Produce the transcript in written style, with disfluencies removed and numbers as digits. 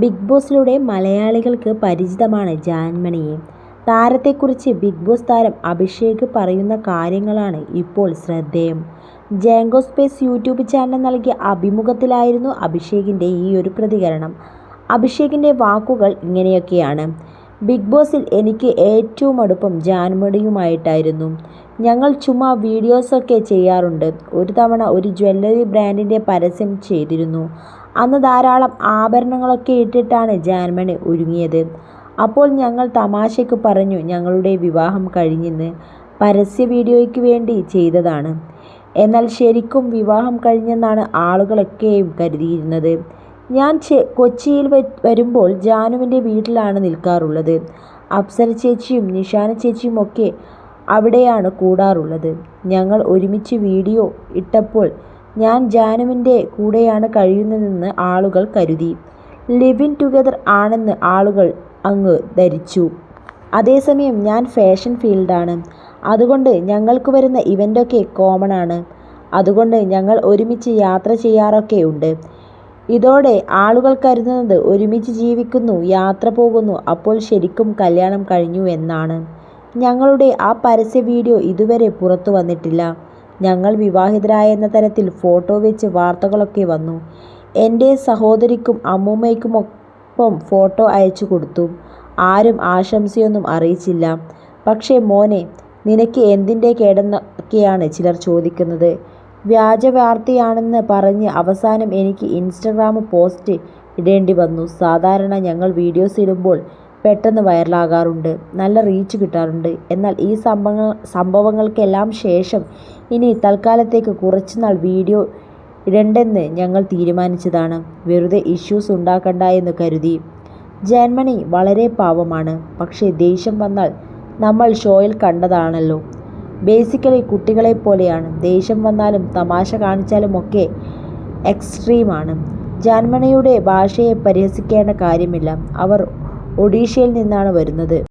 Big ബോസിലൂടെ മലയാളികൾക്ക് പരിചിതമാണ് ജാൻമണിയെ. താരത്തെക്കുറിച്ച് big boss താരം അഭിഷേക് പറയുന്ന കാര്യങ്ങളാണ് ഇപ്പോൾ ശ്രദ്ധേയം. ജാങ്കോ സ്പേസ് യൂട്യൂബ് ചാനൽ നൽകിയ അഭിമുഖത്തിലായിരുന്നു അഭിഷേകിൻ്റെ ഈയൊരു പ്രതികരണം. അഭിഷേകിൻ്റെ വാക്കുകൾ ഇങ്ങനെയൊക്കെയാണ്: ബിഗ് ബോസിൽ എനിക്ക് ഏറ്റവും അടുപ്പം ജാൻമണിയുമായിട്ടായിരുന്നു. ഞങ്ങൾ ചുമ്മാ വീഡിയോസൊക്കെ ചെയ്യാറുണ്ട്. ഒരു തവണ ഒരു ജ്വല്ലറി ബ്രാൻഡിൻ്റെ പരസ്യം ചെയ്തിരുന്നു. അന്ന് ധാരാളം ആഭരണങ്ങളൊക്കെ ഇട്ടിട്ടാണ് ജാൻമണി ഒരുങ്ങിയത്. അപ്പോൾ ഞങ്ങൾ തമാശയ്ക്ക് പറഞ്ഞു ഞങ്ങളുടെ വിവാഹം കഴിഞ്ഞെന്ന്. പരസ്യ വീഡിയോയ്ക്ക് വേണ്ടി ചെയ്തതാണ്. എന്നാൽ ശരിക്കും വിവാഹം കഴിഞ്ഞെന്നാണ് ആളുകളൊക്കെയും കരുതിയിരുന്നത്. ഞാൻ കൊച്ചിയിൽ വരുമ്പോൾ ജാനുവിൻ്റെ വീട്ടിലാണ് നിൽക്കാറുള്ളത്. അപ്സര ചേച്ചിയും നിഷാന ചേച്ചിയും ഒക്കെ അവിടെയാണ് കൂടാറുള്ളത്. ഞങ്ങൾ ഒരുമിച്ച് വീഡിയോ ഇട്ടപ്പോൾ ഞാൻ ജാനുവിൻ്റെ കൂടെയാണ് കഴിയുന്നതെന്ന് ആളുകൾ കരുതി. ലിവ് ഇൻ ടുഗദർ ആണെന്ന് ആളുകൾ അങ്ങ് ധരിച്ചു. അതേസമയം ഞാൻ ഫാഷൻ ഫീൽഡാണ്. അതുകൊണ്ട് ഞങ്ങൾക്ക് വരുന്ന ഇവൻ്റൊക്കെ കോമൺ ആണ്. അതുകൊണ്ട് ഞങ്ങൾ ഒരുമിച്ച് യാത്ര ചെയ്യാറൊക്കെ ഉണ്ട്. ഇതോടെ ആളുകൾ കരുതുന്നത് ഒരുമിച്ച് ജീവിക്കുന്നു, യാത്ര പോകുന്നു, അപ്പോൾ ശരിക്കും കല്യാണം കഴിഞ്ഞു എന്നാണ്. ഞങ്ങളുടെ ആ പരസ്യ വീഡിയോ ഇതുവരെ പുറത്തു വന്നിട്ടില്ല. ഞങ്ങൾ വിവാഹിതരായെന്ന തരത്തിൽ ഫോട്ടോ വെച്ച് വാർത്തകളൊക്കെ വന്നു. എൻ്റെ സഹോദരിക്കും അമ്മൂമ്മയ്ക്കുമൊപ്പം ഫോട്ടോ അയച്ചു കൊടുത്തു. ആരും ആശംസയൊന്നും അറിയിച്ചില്ല. പക്ഷേ മോനെ, നിനക്ക് എന്തിൻ്റെ കേടെന്നൊക്കെയാണ് ചിലർ ചോദിക്കുന്നത്. വ്യാജ വാർത്തയാണെന്ന് പറഞ്ഞ് അവസാനം എനിക്ക് ഇൻസ്റ്റഗ്രാം പോസ്റ്റ് ഇടേണ്ടി വന്നു. സാധാരണ ഞങ്ങൾ വീഡിയോസ് ഇടുമ്പോൾ പെട്ടെന്ന് വൈറലാകാറുണ്ട്, നല്ല റീച്ച് കിട്ടാറുണ്ട്. എന്നാൽ ഈ സംഭവങ്ങൾക്കെല്ലാം ശേഷം ഇനി തൽക്കാലത്തേക്ക് കുറച്ചുനാൾ വീഡിയോ ഇടണ്ടെന്ന് ഞങ്ങൾ തീരുമാനിച്ചതാണ്. വെറുതെ ഇഷ്യൂസ് ഉണ്ടാക്കണ്ട എന്ന് കരുതി. ജാൻമണി വളരെ പാവമാണ്. പക്ഷേ ദേഷ്യം വന്നാൽ നമ്മൾ ഷോയിൽ കണ്ടതാണല്ലോ. ബേസിക്കലി കുട്ടികളെപ്പോലെയാണ്. ദേഷ്യം വന്നാലും തമാശ കാണിച്ചാലും ഒക്കെ എക്സ്ട്രീമാണ്. ജാൻമണിയുടെ ഭാഷയെ പരിഹസിക്കേണ്ട കാര്യമില്ല. അവർ ഒഡീഷയിൽ നിന്നാണ് വരുന്നത്.